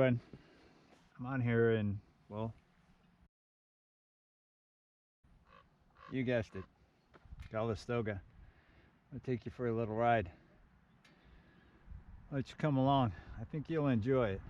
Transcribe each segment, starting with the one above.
doing? I'm on here in, well, you guessed it, Calistoga. I'll take you for a little ride. Why don't you come along? I think you'll enjoy it.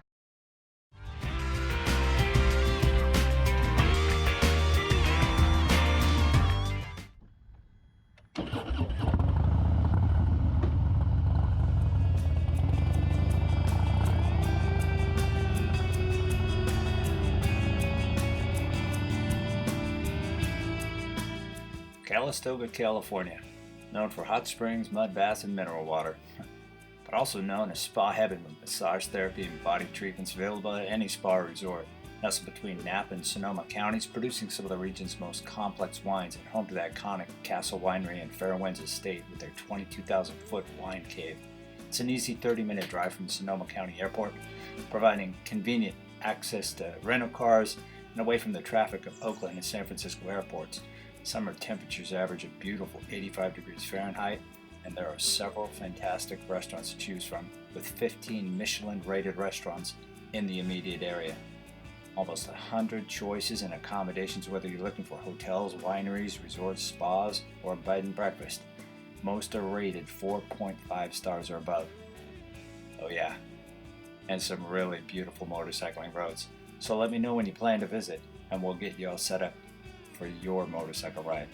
Calistoga, California, known for hot springs, mud baths, and mineral water, but also known as spa heaven with massage therapy and body treatments available at any spa resort. Nestled between Napa and Sonoma counties, producing some of the region's most complex wines, and home to the iconic Castle Winery and Fairwinds Estate with their 22,000-foot wine cave. It's an easy 30-minute drive from Sonoma County Airport, providing convenient access to rental cars and away from the traffic of Oakland and San Francisco airports. Summer temperatures average a beautiful 85 degrees Fahrenheit, and there are several fantastic restaurants to choose from, with 15 Michelin-rated restaurants in the immediate area. Almost 100 choices and accommodations, whether you're looking for hotels, wineries, resorts, spas, or bed and breakfast. Most are rated 4.5 stars or above. Oh yeah, and some really beautiful motorcycling roads. So let me know when you plan to visit, and we'll get you all set up for your motorcycle ride.